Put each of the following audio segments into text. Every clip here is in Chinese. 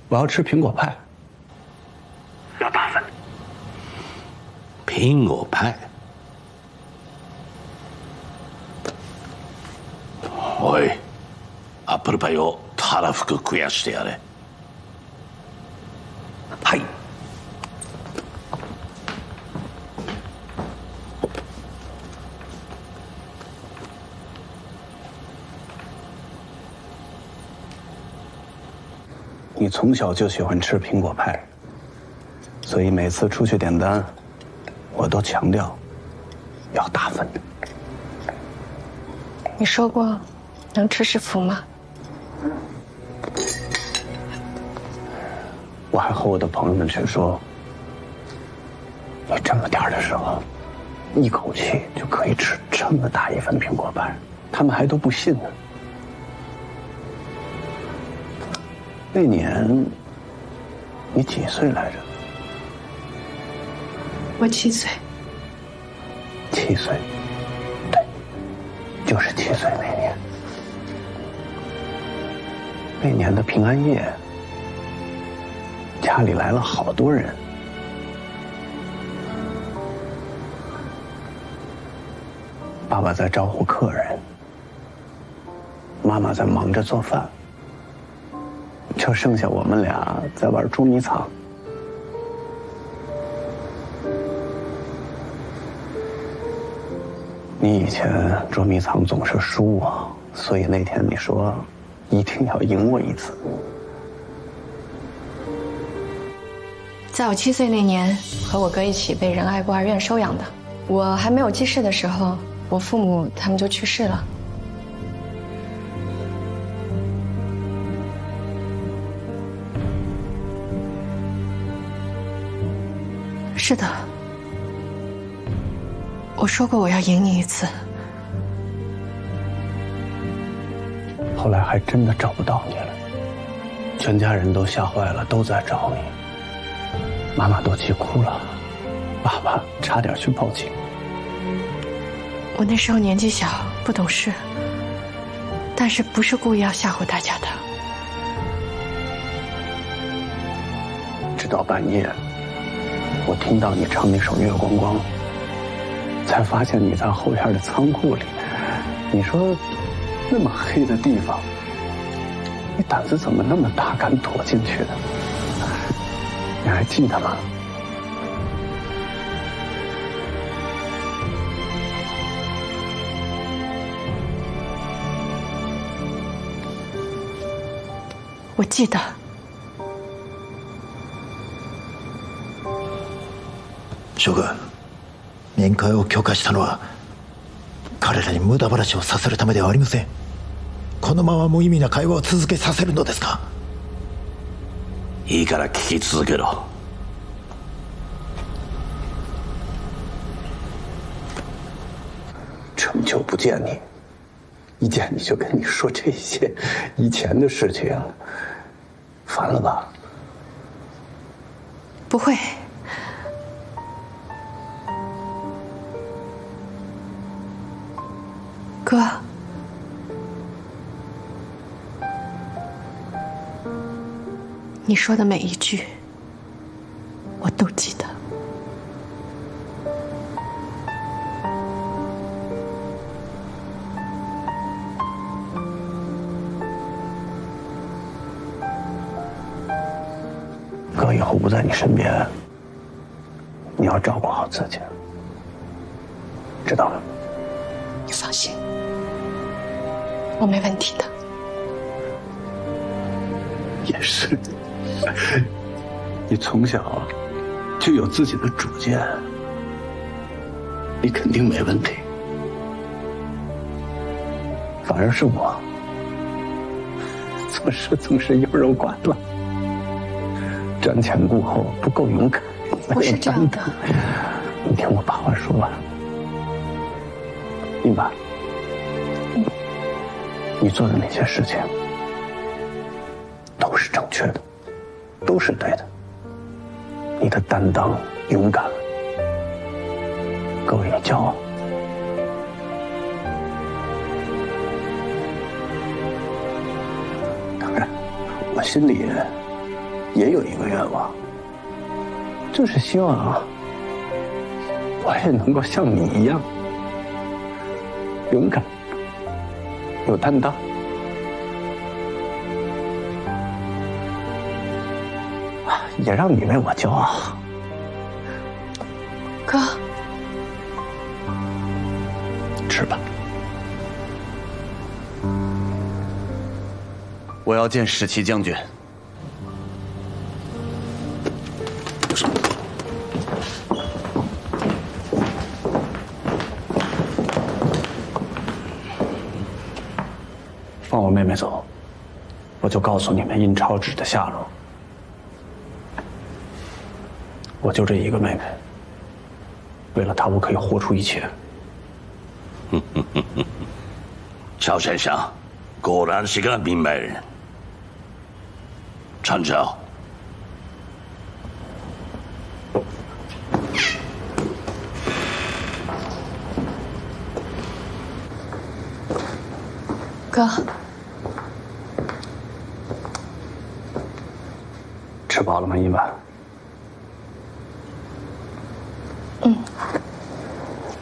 我要吃苹果派，要大份。苹果派。おい、アップルパイをたらふく食やしてやれ。はい。你从小就喜欢吃苹果派，所以每次出去点单，我都强调要大份的。你说过能吃是福吗？我还和我的朋友们去说，你这么点的时候，一口气就可以吃这么大一份苹果派，他们还都不信呢。那年你几岁来着我7岁。？7岁，对，就是7岁那年。那年的平安夜，家里来了好多人。爸爸在招呼客人，妈妈在忙着做饭，就剩下我们俩在玩捉迷藏。你以前捉迷藏总是输我，所以那天你说一定要赢我一次。在我7岁那年，和我哥一起被仁爱孤儿院收养的。我还没有记事的时候，我父母他们就去世了。是的，我说过我要赢你一次。后来还真的找不到你了，全家人都吓坏了，都在找你。妈妈都急哭了，爸爸差点去报警。我那时候年纪小，不懂事，但是不是故意要吓唬大家的。直到半夜，我听到你唱那首《月光光》，才发现你在后院的仓库里。你说，那么黑的地方，你胆子怎么那么大，敢躲进去的？你还记得吗？我记得。諸君、面会を許可したのは彼らに無駄話をさせるためではありません。このまま無意味な会話を続けさせるのですか？いいから聞き続けろ。这么久不见你，一见你就跟你说这些以前的事情，烦了吧？不会。哥，你说的每一句，我都记得。哥以后不在你身边，你要照顾好自己，知道吗？你放心，我没问题的。也是，你从小就有自己的主见，你肯定没问题。反而是我，做事总是优柔寡断，瞻前顾后，不够勇敢。不是这样的。你听我把话说完。英爸，你做的那些事情都是正确的，都是对的。你的担当、勇敢，哥为你骄傲。当然，我心里也有一个愿望，就是希望啊，我也能够像你一样勇敢、有担当。也让你为我骄傲。哥，吃吧。我要见史奇将军。放我妹妹走，我就告诉你们印钞纸的下落。我就这一个妹妹，为了她，我可以豁出一切。乔先生，果然是个明白人。陈昭，哥，吃饱了吗，一晚？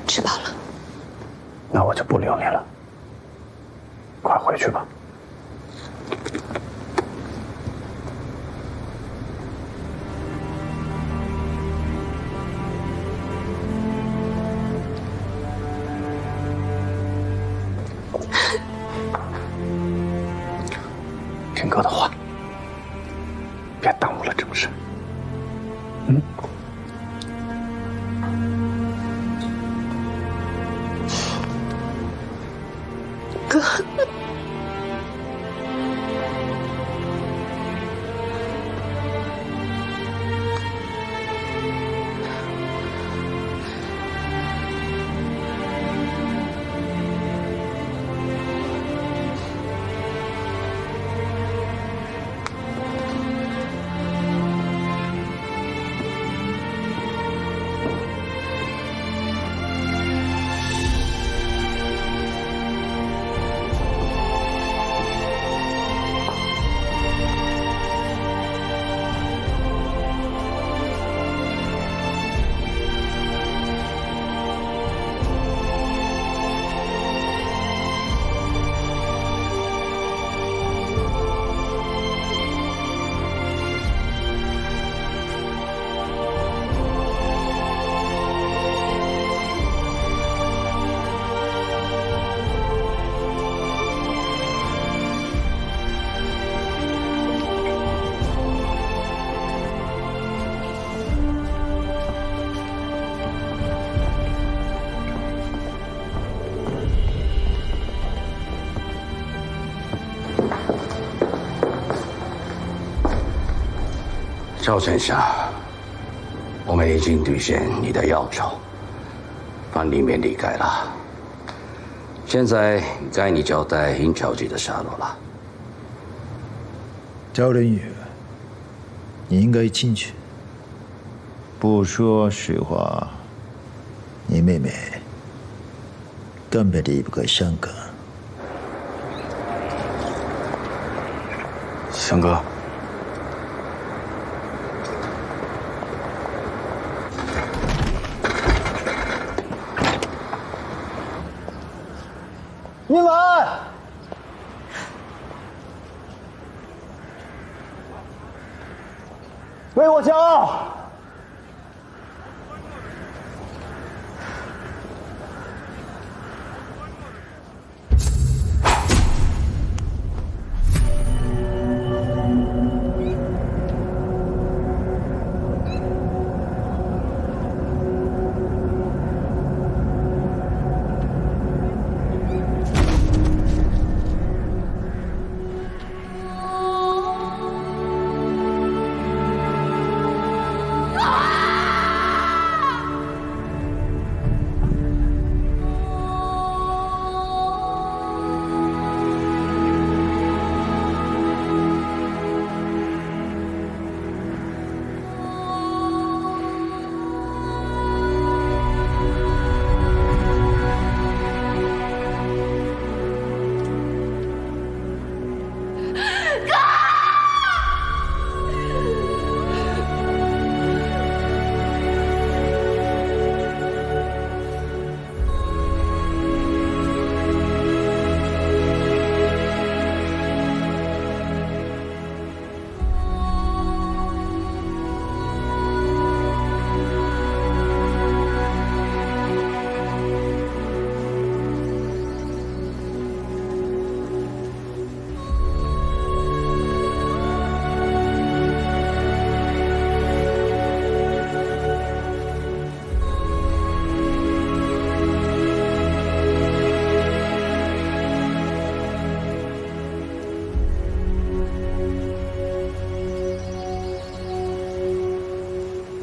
吃饱了。那我就不留你了，快回去吧。听哥的话，别耽误了正事。哥，赵先生，我们已经兑现你的要求，范立勉离开了。现在该你交代印钞机的下落了。赵仁宇，你应该进去。不说实话，你妹妹根本离不开香港。翔哥。英文，为我骄傲。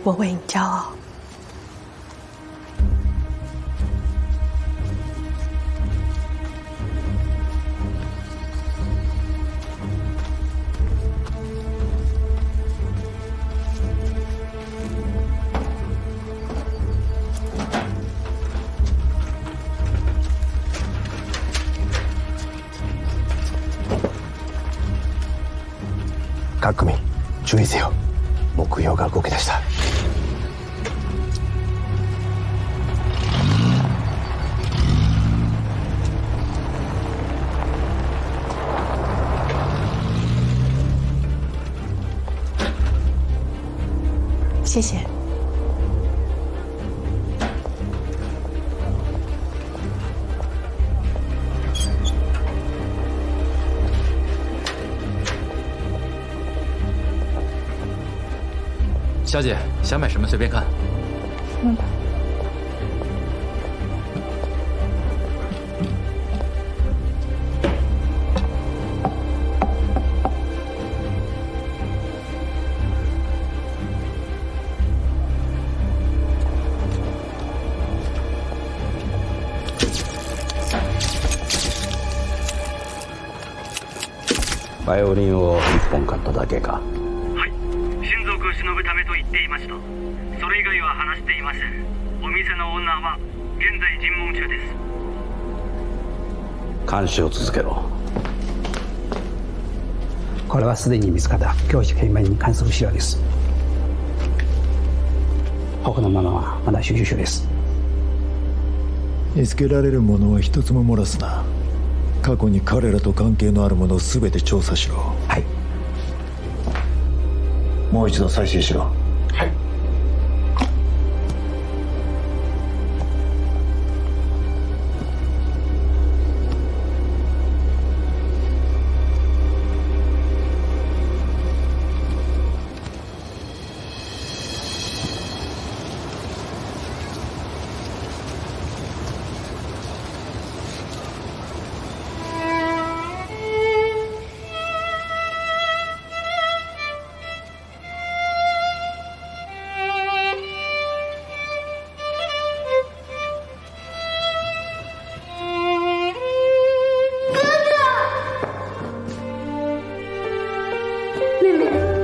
我为你骄傲。各組注意せよ。目標が動き出した。谢谢。小姐，想买什么随便看。バイオリンを1本買っただけか。はい、親族を忍ぶためと言っていました。それ以外は話していません。お店のオーナーは現在尋問中です。監視を続けろ。これはすでに見つかった教師検面に関する資料です。他のものはまだ収集中です。見つけられるものは一つも漏らすな。過去に彼らと関係のあるものを全て調査しろ。はい。もう一度再生しろ。はい。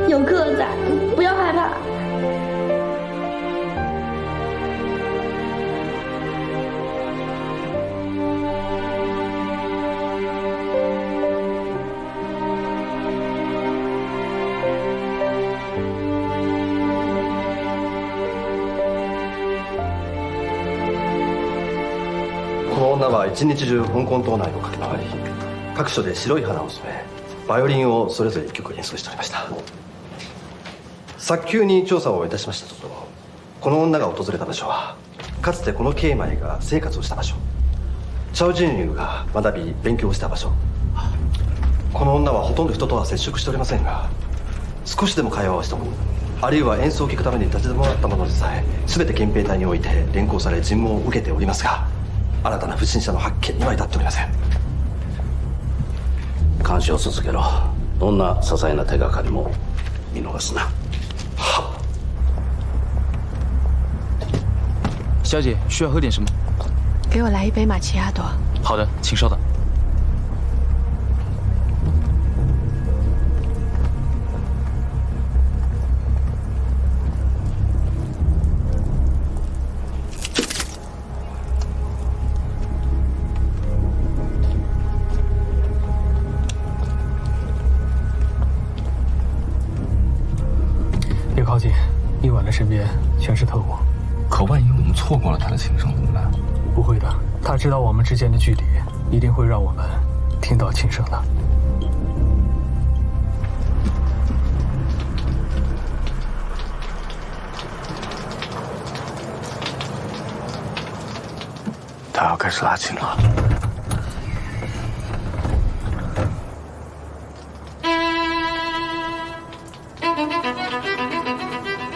有客在，不要害怕。この女は一日中香港島内を駆け回り、各所で白い花を染め、バイオリンをそれぞれ1曲演奏しておりました。早急に調査をいたしましたところ、この女が訪れた場所はかつてこの慶米が生活をした場所、チャオ・ジンリュウが学び勉強をした場所。この女はほとんど人とは接触しておりませんが、少しでも会話をしたもの、あるいは演奏を聴くために立ち止まったものでさえ全て憲兵隊において連行され尋問を受けておりますが、新たな不審者の発見には至っておりません。監視を続けろ。どんな些細な手がかりも見逃すな。小姐，需要喝点什么？给我来一杯玛奇亚朵。好的，请稍等。别靠近，伊婉的身边全是特务。可万一我们错过了他的琴声怎么办？不会的，他知道我们之间的距离，一定会让我们听到琴声的。他要开始拉琴了。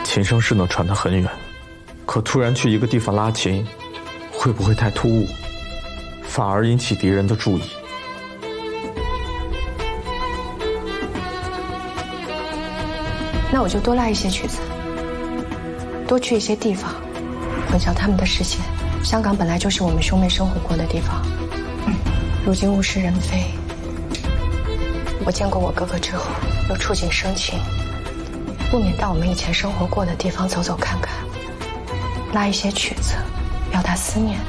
琴声是能传得很远，可突然去一个地方拉琴，会不会太突兀，反而引起敌人的注意？那我就多拉一些曲子。多去一些地方，混淆他们的视线。香港本来就是我们兄妹生活过的地方，如今物是人非。我见过我哥哥之后，又触景生情，不免到我们以前生活过的地方走走看看，拉一些曲子，表达思念。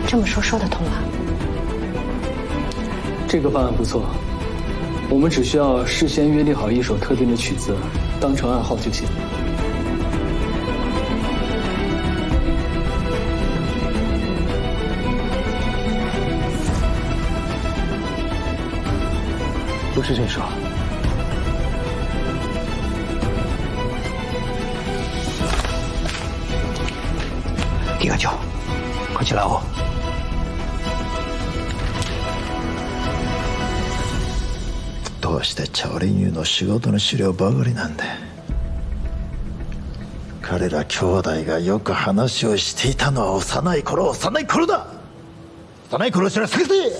这么说得通吗？这个方案不错，我们只需要事先约定好一首特定的曲子，当成暗号就行。不是这首。李課長、こちらを。どうしてチャオリンユの仕事の資料ばかりなんだ。彼ら兄弟がよく話をしていたのは幼い頃だ。幼い頃を知らせて。はい。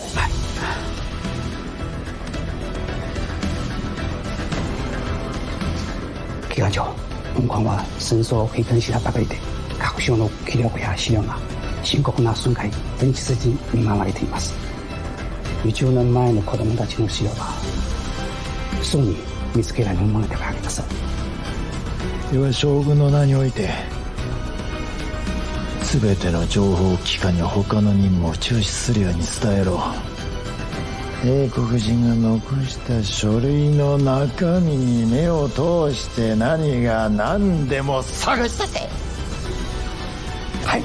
機関長、本館は戦争を経験したばかりで各省の気力や資料が深刻な損壊、前日に見舞われています。20年前の子供たちの資料はすぐに見つけられるものではありません。では将軍の名において全ての情報機関に他の任務を中止するように伝えろ。英国人が残した書類の中身に目を通して何が何でも探し出せ。はい。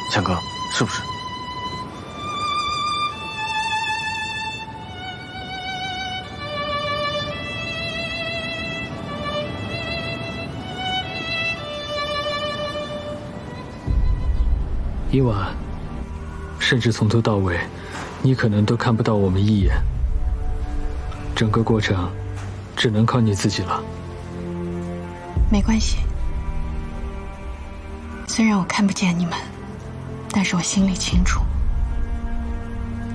强哥，是不是？今晚，甚至从头到尾，你可能都看不到我们一眼。整个过程，只能靠你自己了。没关系，虽然我看不见你们。但是我心里清楚，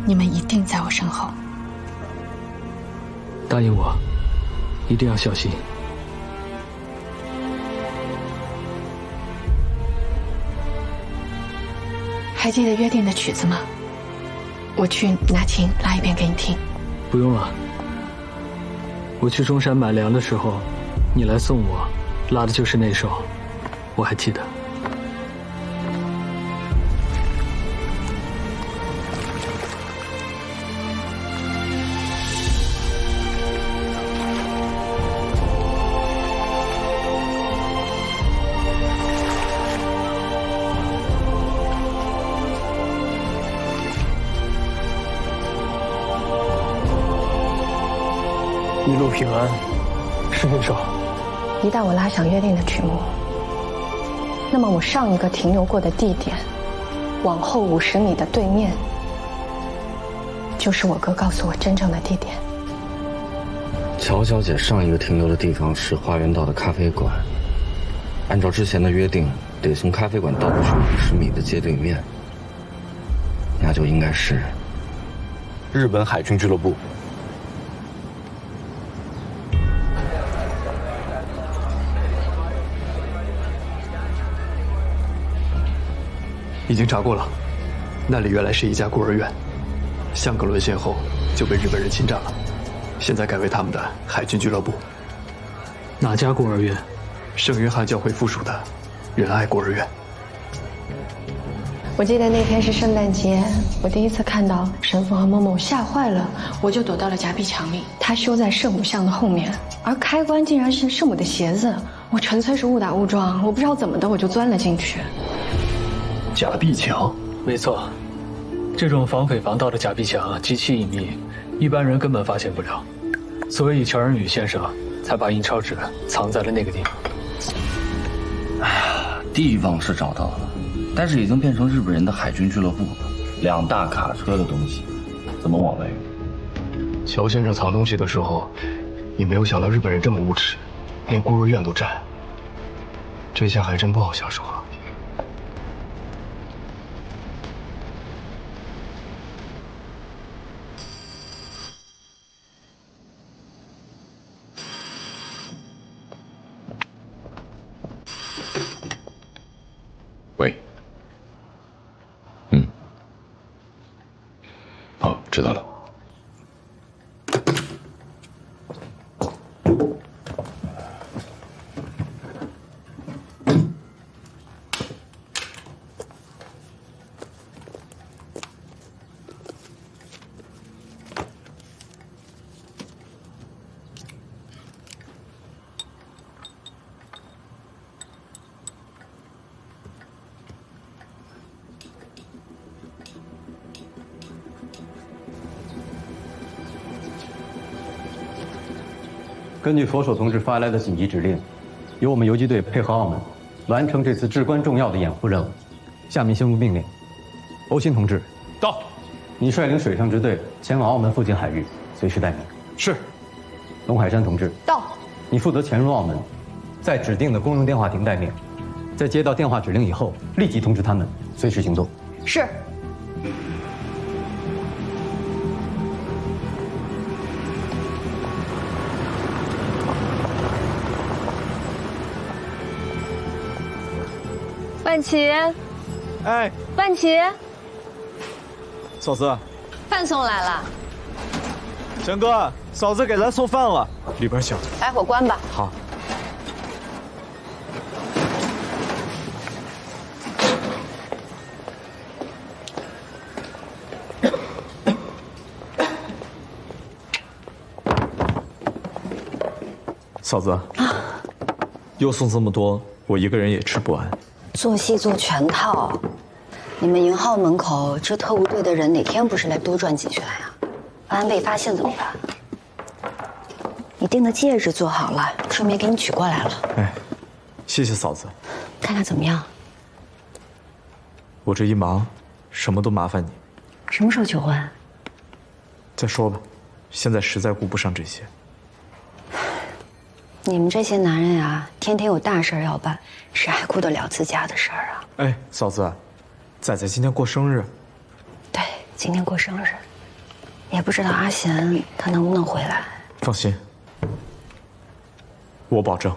你们一定在我身后。答应我，一定要小心。还记得约定的曲子吗？我去拿琴拉一遍给你听。不用了，我去中山买粮的时候，你来送我，拉的就是那首，我还记得。路平安，是您说。一旦我拉响约定的曲目，那么我上一个停留过的地点，往后50米的对面，就是我哥告诉我真正的地点。乔小姐上一个停留的地方是花园道的咖啡馆，按照之前的约定，得从咖啡馆倒过去50米的街对面，那就应该是日本海军俱乐部。已经查过了，那里原来是一家孤儿院，香格沦陷后就被日本人侵占了，现在改为他们的海军俱乐部。哪家孤儿院？圣约翰教会附属的仁爱孤儿院。我记得那天是圣诞节，我第一次看到神父和某某，吓坏了，我就躲到了夹壁墙里。他修在圣母像的后面，而开关竟然是圣母的鞋子。我纯粹是误打误撞，我不知道怎么的我就钻了进去。夹壁墙，没错，这种防匪防盗的夹壁墙极其隐秘，一般人根本发现不了，所以乔仁宇先生才把印钞纸藏在了那个地方。地方是找到了，但是已经变成日本人的海军俱乐部了，2大卡车的东西，怎么往外运？乔先生藏东西的时候，也没有想到日本人这么无耻，连孤儿院都占，这下还真不好下手啊。喂，好，知道了。根据佛手同志发来的紧急指令，由我们游击队配合澳门，完成这次至关重要的掩护任务。下面宣布命令：欧新同志到，你率领水上支队前往澳门附近海域，随时待命。是。龙海山同志到，你负责潜入澳门，在指定的公用电话亭待命，在接到电话指令以后，立即通知他们随时行动。是。万琪，哎，万琪，嫂子，饭送来了。陈哥，嫂子给咱送饭了，里边请。待会儿关吧。好。嫂子，又送这么多，我一个人也吃不完。做戏做全套，你们营号门口这特务队的人哪天不是来多赚几拳呀？万一被发现怎么办？你订的戒指做好了，顺便给你取过来了。哎，谢谢嫂子。看看怎么样？我这一忙，什么都麻烦你。什么时候求婚？再说吧，现在实在顾不上这些。你们这些男人呀，天天有大事要办，谁还顾得了自家的事儿啊？哎，嫂子，仔仔今天过生日。对，今天过生日，也不知道阿贤他能不能回来。放心，我保证，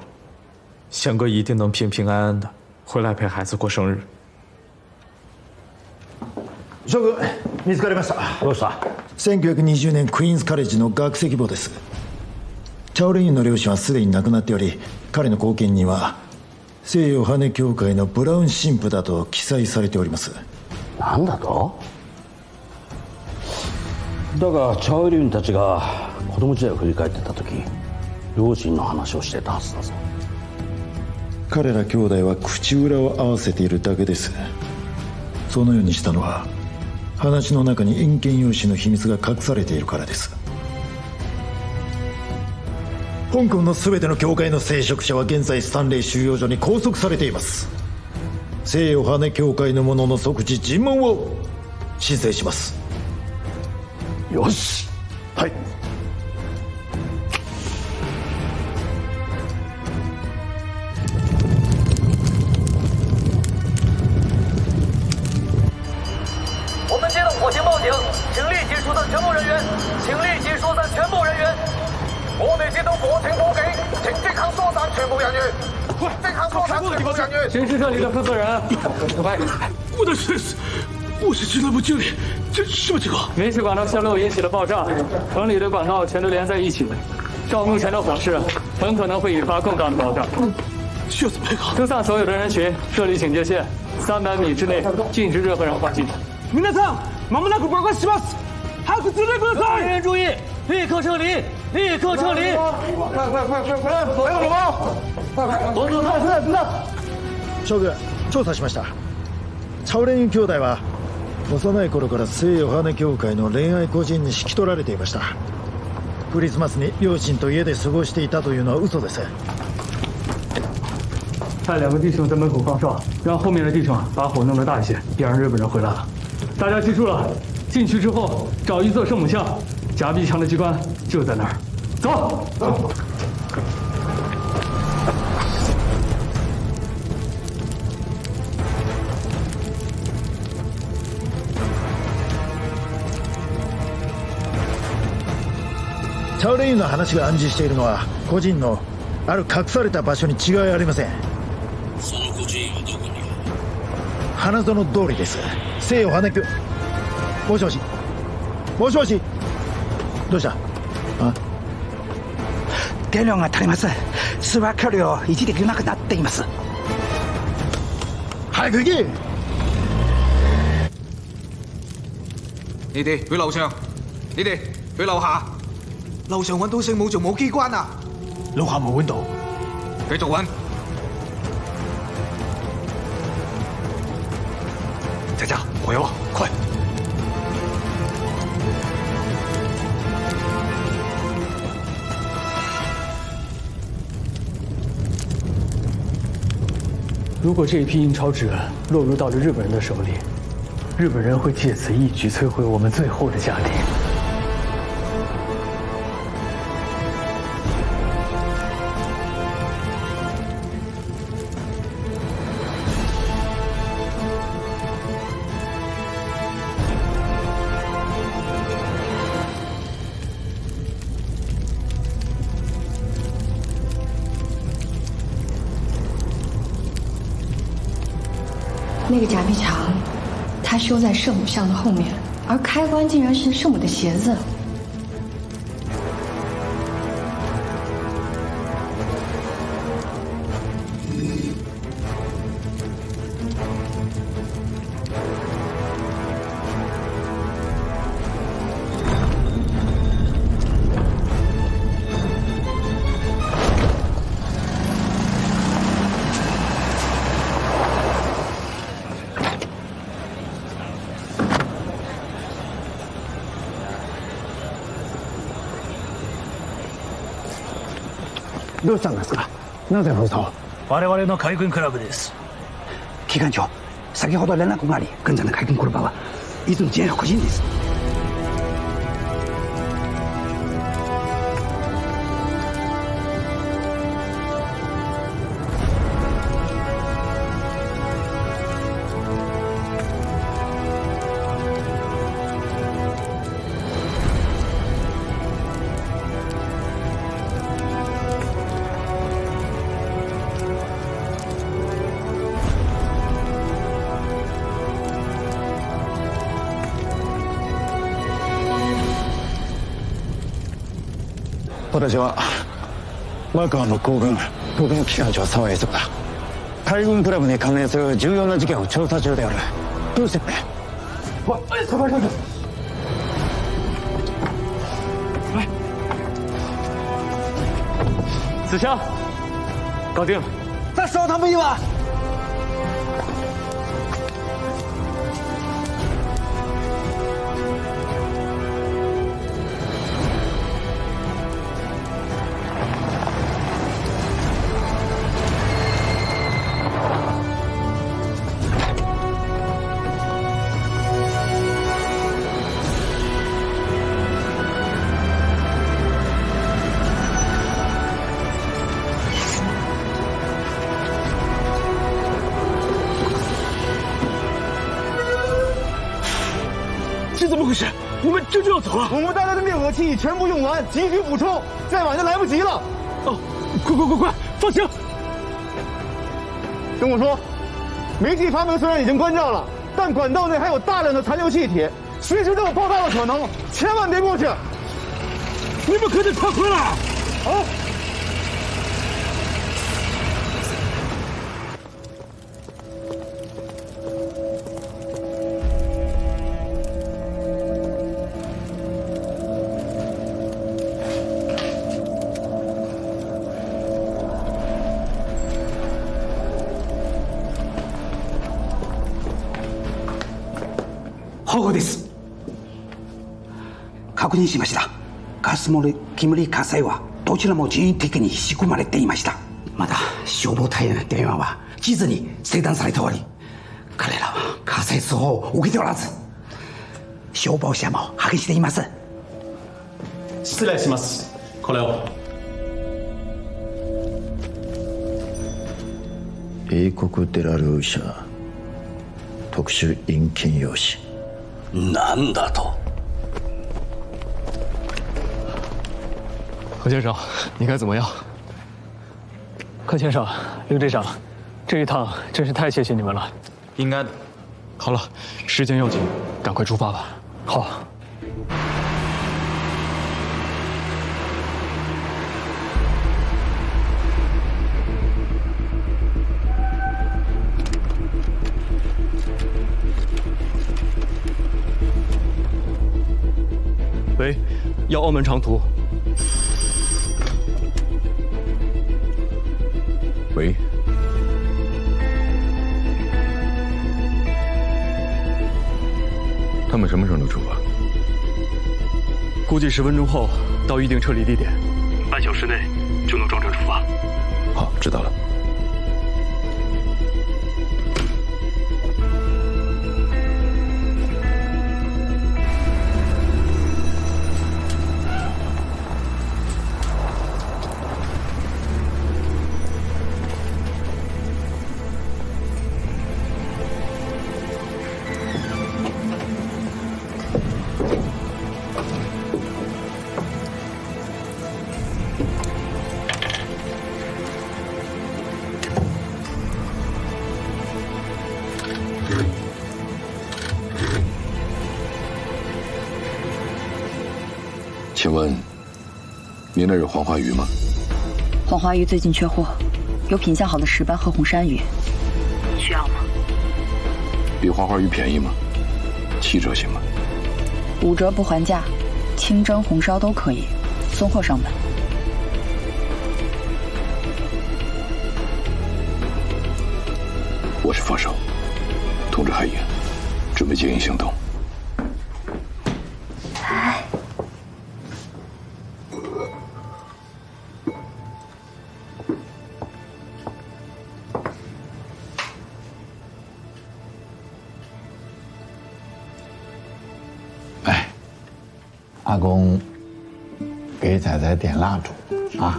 贤哥一定能平平安安的回来陪孩子过生日。諸君、見つかりました。どうした1920年クイーンズカレッジの学籍簿です。チャオレインの両親はすでに亡くなっており、彼の後見には西洋羽協会のブラウン神父だと記載されております。なんだと？だがチャオリュンたちが子供時代を振り返ってた時、両親の話をしてたはずだぞ。彼ら兄弟は口裏を合わせているだけです。そのようにしたのは話の中に印鉴用紙の秘密が隠されているからです。香港の全ての教会の聖職者は現在スタンレー収容所に拘束されています。西洋羽教会の者の即時尋問を申請します。よし。はい。我们接到火星报警，请立即疏散全部人员，请立即疏散全部人员。我哋接到火星报警，请即刻疏散全部人员。快，即刻疏散全部人员。谁是这里的负责人？快！我的是，我是俱乐部经理，这什么情况？煤气管道泄漏引起了爆炸，城里的管道全都连在一起。照目前的火势，很可能会引发更大的爆炸。需要怎么配合？疏散所有的人群，设立警戒线，300米之内禁止任何人跨境。皆さん、まもなく爆発します。早く進んでください。人员注意，立刻撤离，立刻撤离！快！左右手包！将軍、調査しました。チャオレンユ兄弟は幼い頃から西洋羽教会の恋愛孤児院に引き取られていました。クリスマスに両親と家で過ごしていたというのは嘘です。派2个弟兄在门口放哨，让后面的弟兄把火弄得大一些，别让日本人回来了。大家记住了，进去之后找一座圣母像，夹壁墙的机关就在那儿。走。チャオレンユの話が暗示しているのは個人のある隠された場所に違いありません。その個人はどこに？花園通りです。西洋羽教。もしもし。もしもし。どうした？あ？電量が足ります。通話距離を維持できなくなっています。早く行け！你哋去樓上，你哋去樓下。樓上揾到聖母仲冇機關啊！樓下冇揾到，繼續揾。仔仔，我有啊，快！如果这一批印钞纸落入到了日本人的手里，日本人会借此一举摧毁我们最后的家庭。那个夹壁墙，它修在圣母像的后面，而开关竟然是圣母的鞋子。どうしたんですか？なぜ封鎖を？我々の海軍クラブです。機関長、先ほど連絡があり、現在の海軍クラブは泉全副人です。私はマカオの空軍機関長沢井磯だ。海軍クラブに関連する重要な事件を調査中である。どうしてくれ？沢井隊長。子香，搞定了。再烧他们一碗。是怎么回事？我们这就要走了。我们带来的灭火器全部用完，急需补充，再晚就来不及了。哦，快，放行。跟我说，煤气阀门虽然已经关掉了，但管道内还有大量的残留气体，随时都有爆炸的可能，千万别过去。你们可得快回来！好。保護です。確認しました。ガス漏れ、煙火災はどちらも人為的に仕組まれていました。まだ消防隊への電話は地図に切断されており、彼らは火災通報を受けておらず、消防車も派遣しています。失礼します。これを。英国デラルー社特殊印金用紙。なんだと？何先生，你看怎么样？柯先生，刘队长，这一趟真是太谢谢你们了。应该的。好了，时间要紧，赶快出发吧。好。喂，要澳门长途。喂，他们什么时候能出发？估计10分钟后到预定撤离地点，半小时内就能装车出发。好，知道了。请问，您那是黄花鱼吗？黄花鱼最近缺货，有品相好的石斑和红山鱼，你需要吗？比黄花鱼便宜吗？7折行吗？5折不还价，清蒸、红烧都可以，送货上门。我是放手，通知海营，准备接应行动。阿公，给仔仔点蜡烛啊！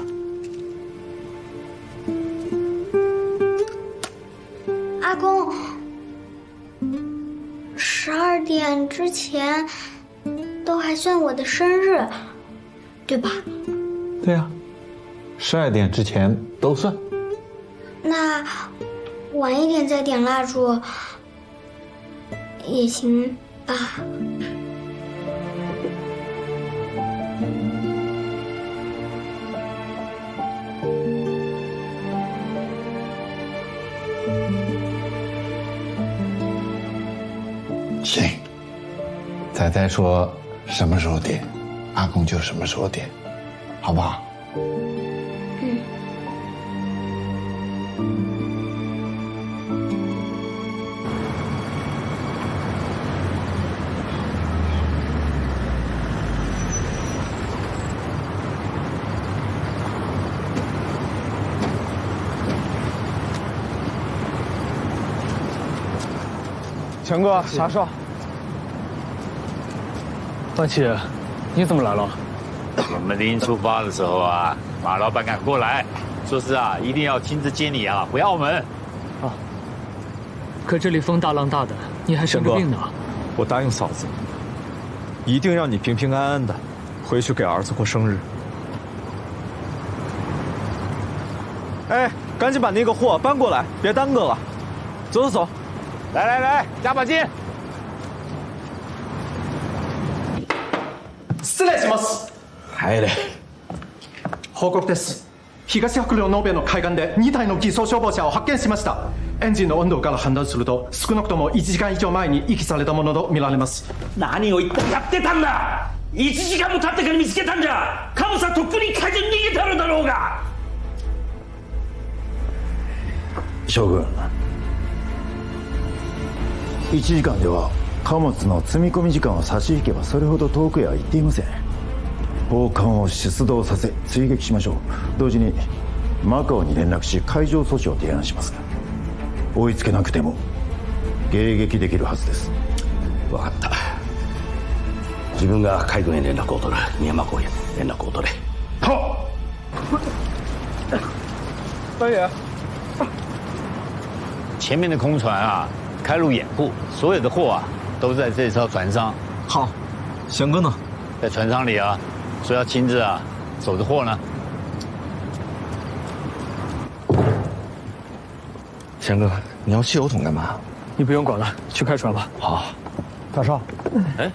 阿公，12点之前都还算我的生日，对吧？对呀，12点之前都算。那晚一点再点蜡烛也行吧？行，仔仔说什么时候点，阿公就什么时候点，好不好？嗯。强哥，啥事？万七，你怎么来了？我们临出发的时候啊，马老板赶过来，说是啊，一定要亲自接你啊，回澳门。啊，可这里风大浪大的，你还生着病呢。我答应嫂子，一定让你平平安安的回去给儿子过生日。哎，赶紧把那个货搬过来，别耽搁了。走走走，来，加把劲。失礼します。入れ。報告です。東白陵ノーベの海岸で2体の偽装消防車を発見しました。エンジンの温度から判断すると少なくとも1時間以上前に遺棄されたものと見られます。何を一体やってたんだ。1時間も経ってから見つけたんじゃ。カモさんとっくに海上に逃げてるだろうが。将軍、1時間では貨物の積み込み時間を差し引けばそれほど遠くへは行っていません。砲艦を出動させ追撃しましょう。同時にマカオに連絡し海上阻止を提案します。追いつけなくても迎撃できるはずです。分かった。自分が海軍へ連絡を取る。深山港へ連絡を取れ。好。大爷，前面的空船啊，开路掩护，所有的货啊都在这艘船上。好，翔哥呢？在船舱里啊，说要亲自啊守着货呢。翔哥，你要汽油桶干嘛？你不用管了，去开船吧。好。大少，哎，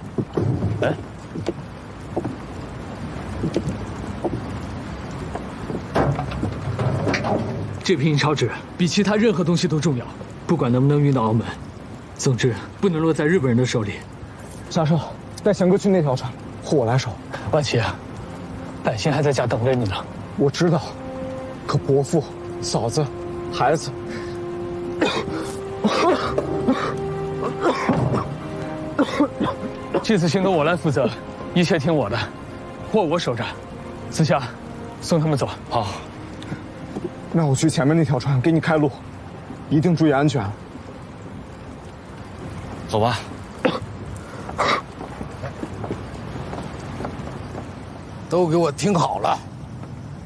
这瓶银钞纸比其他任何东西都重要，不管能不能运到澳门，总之不能落在日本人的手里。大少，带翔哥去那条船，货我来守。万琪，百姓还在家等着你呢。我知道，可伯父、嫂子、孩子。这次行动我来负责，一切听我的，货我守着。子夏，送他们走。好。那我去前面那条船给你开路，一定注意安全。走吧。都给我听好了，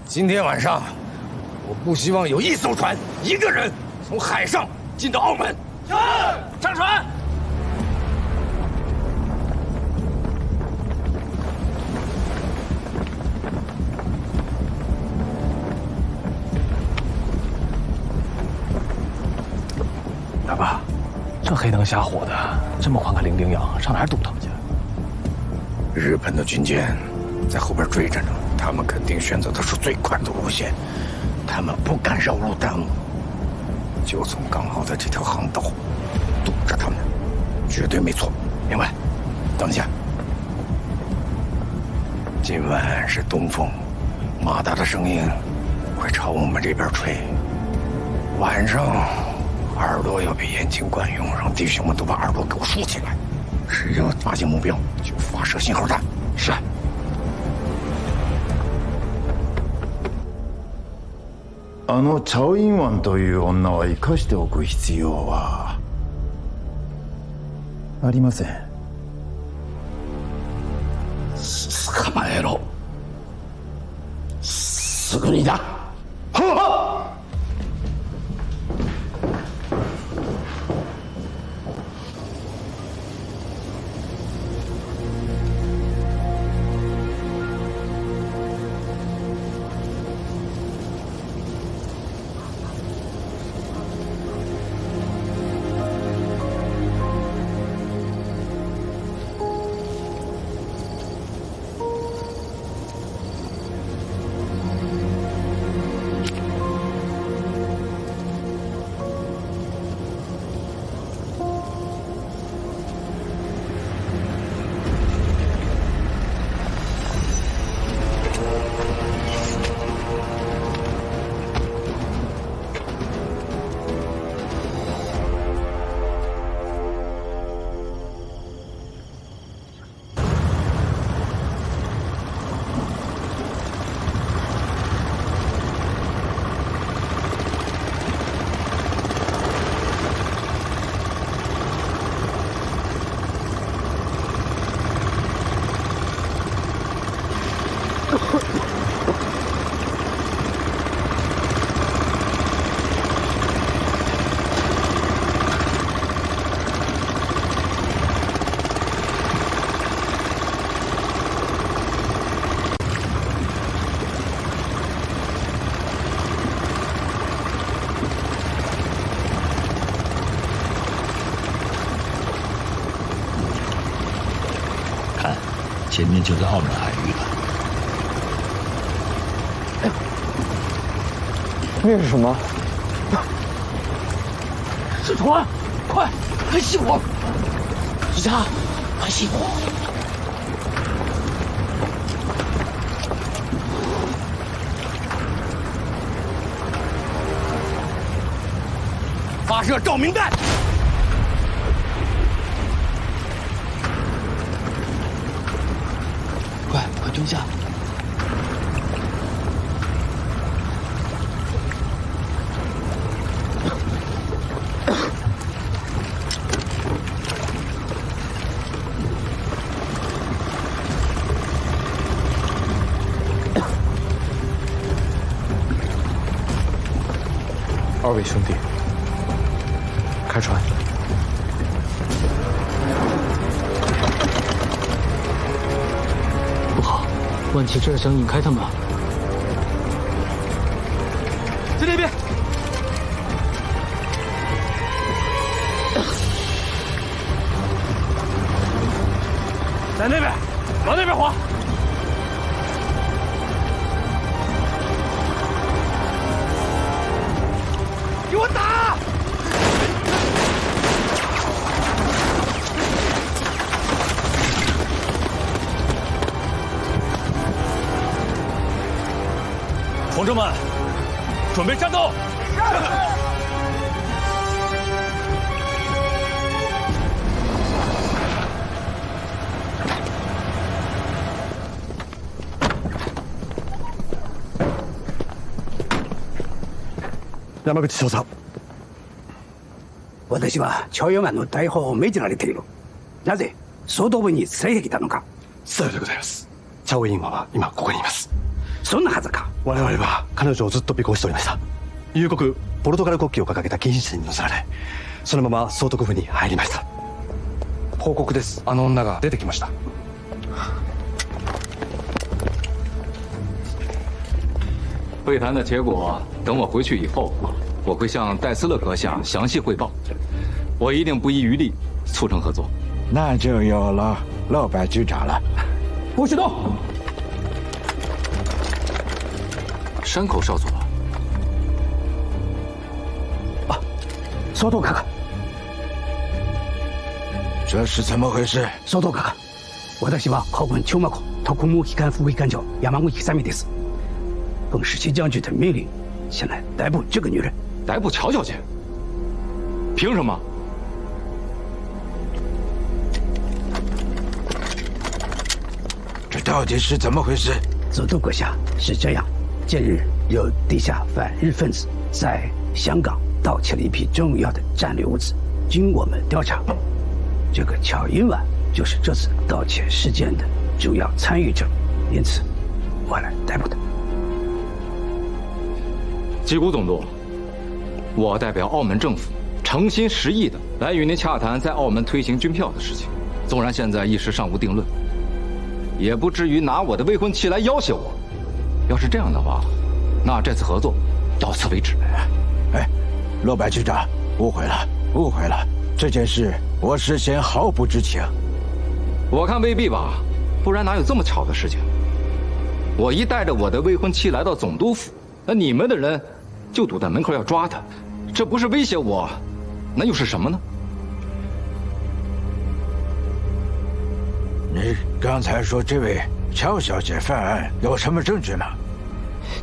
今天晚上，我不希望有一艘船、一个人从海上进到澳门。是，上船。大爸，这黑灯瞎火的，这么宽个伶仃洋，上哪儿堵他们去？日本的军舰在后边追着呢，他们肯定选择的是最快的路线，他们不敢绕路耽误，就从刚好在这条航道堵着他们，绝对没错，明白？等一下，今晚是东风，马达的声音会朝我们这边吹，晚上耳朵要被严禁惯用，让弟兄们都把耳朵给我竖起来，只要发现目标就发射信号弹。是。チャオインワンという女は生かしておく必要はありません。捕まえろ。すぐにだ。はっ。前面就是澳门海域了。那是什么？是船！快，快熄火！警察，快熄火！发射照明弹！快蹲下！二位兄弟，开船。不好，万起这想引开他们。在那边。在那边，往那边划。给我打！同志们，准备战斗！山口少佐。私は朝陽湾の大砲を命じられている。なぜ総督部に連れてきたのか。さようでございます。チャオインマは今ここにいます。そんなはずか。我々は彼女をずっと尾行しておりました。夕刻ポルトガル国旗を掲げた禁止船に乗せられ、そのまま総督府に入りました。報告です。あの女が出てきました。会谈的结果，等我回去以后，我会向戴斯勒阁下详细汇报。我一定不遗余力促成合作。那就有了老白局长了。不许动！山口少佐。啊，総督哥哥，这是怎么回事？総督哥哥，私は海軍長幕特務機関副機関長山口久美です。奉十七将军的命令，前来逮捕这个女人。逮捕乔小姐？凭什么？这到底是怎么回事？总督阁下，是这样：近日有地下反日分子在香港盗窃了一批重要的战略物资。经我们调查，这个乔英婉就是这次盗窃事件的主要参与者，因此我来逮捕他。吉谷总督，我代表澳门政府诚心实意的来与您洽谈在澳门推行军票的事情。纵然现在一时尚无定论，也不至于拿我的未婚妻来要挟我。要是这样的话，那这次合作到此为止。哎，罗白局长，误会了，误会了。这件事我事先毫不知情。我看未必吧，不然哪有这么巧的事情？我一带着我的未婚妻来到总督府，那你们的人就堵在门口要抓她，这不是威胁我，那又是什么呢？你刚才说这位乔小姐犯案有什么证据吗？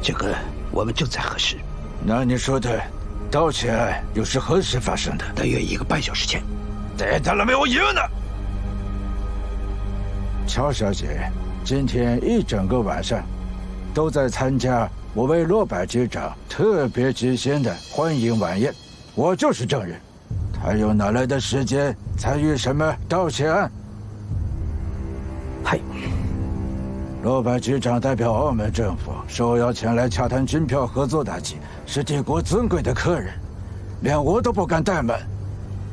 这个我们正在核实。那你说的盗窃案又是何时发生的？大约1个半小时前。这当然没有疑问了。乔小姐今天一整个晚上都在参加我为罗百局长特别举行的欢迎晚宴，我就是证人。她又哪来的时间参与什么盗窃案？嗨，罗百局长代表澳门政府受邀前来洽谈军票合作大计，是帝国尊贵的客人，连我都不敢怠慢。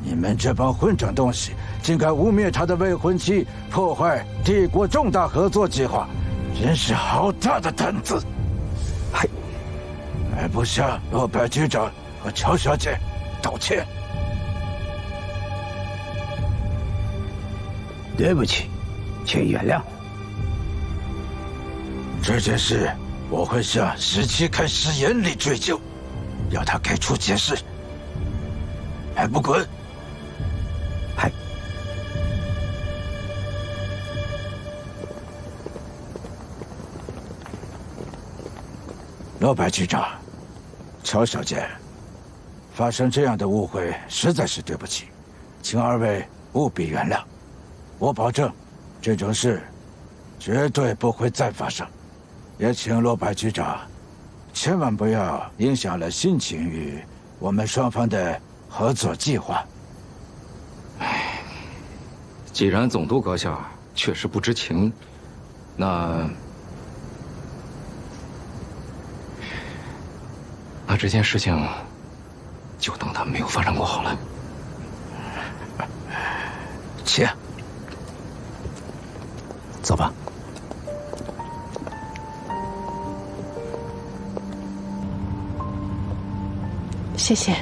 你们这帮混账东西，竟敢污蔑他的未婚妻，破坏帝国重大合作计划，真是好大的胆子！嗨，还不向罗百局长和乔小姐道歉？对不起，请原谅。这件事我会向17开师严厉追究，要他给出解释。还不滚！嗨。罗白局长，乔小姐，发生这样的误会实在是对不起，请二位务必原谅。我保证，这种事绝对不会再发生。也请罗白局长千万不要影响了心情与我们双方的合作计划。既然总督阁下确实不知情，那这件事情就当它没有发生过好了。且走吧。谢谢。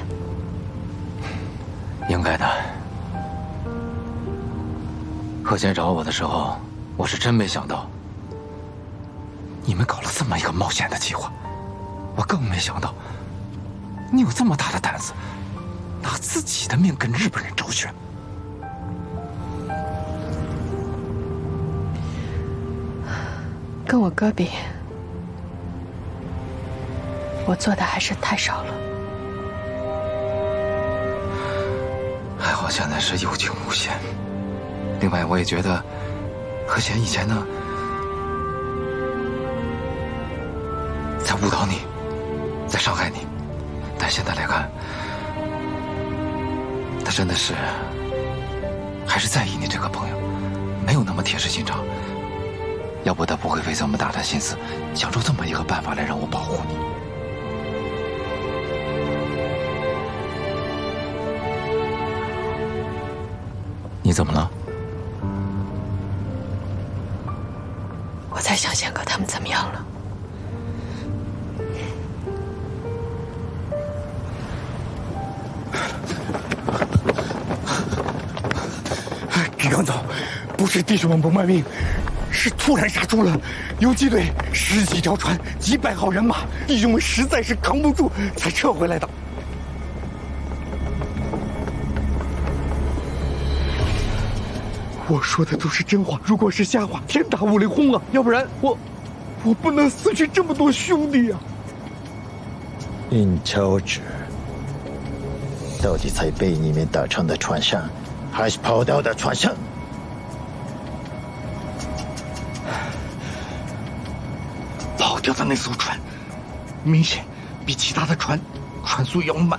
应该的。贺贤找我的时候，我是真没想到你们搞了这么一个冒险的计划，我更没想到你有这么大的胆子，拿自己的命跟日本人周旋。跟我哥比，我做的还是太少了。还好现在是有惊无险。另外，我也觉得贺贤以前呢，在误导你，在伤害你，但现在来看，他真的是还是在意你这个朋友，没有那么铁石心肠。要不他不会费这么大的心思，想出这么一个办法来让我保护你。你怎么了？我在想贤哥他们怎么样了。李刚早，不是弟兄们不卖命，是突然杀出了游击队10几条船，几百号人马，弟兄们实在是扛不住，才撤回来的。我说的都是真话，如果是瞎话，天打五雷轰啊！要不然我不能失去这么多兄弟啊！印乔治到底在被你们打沉的船上，还是跑掉的船上？跑掉的那艘船，明显比其他的船船速要慢。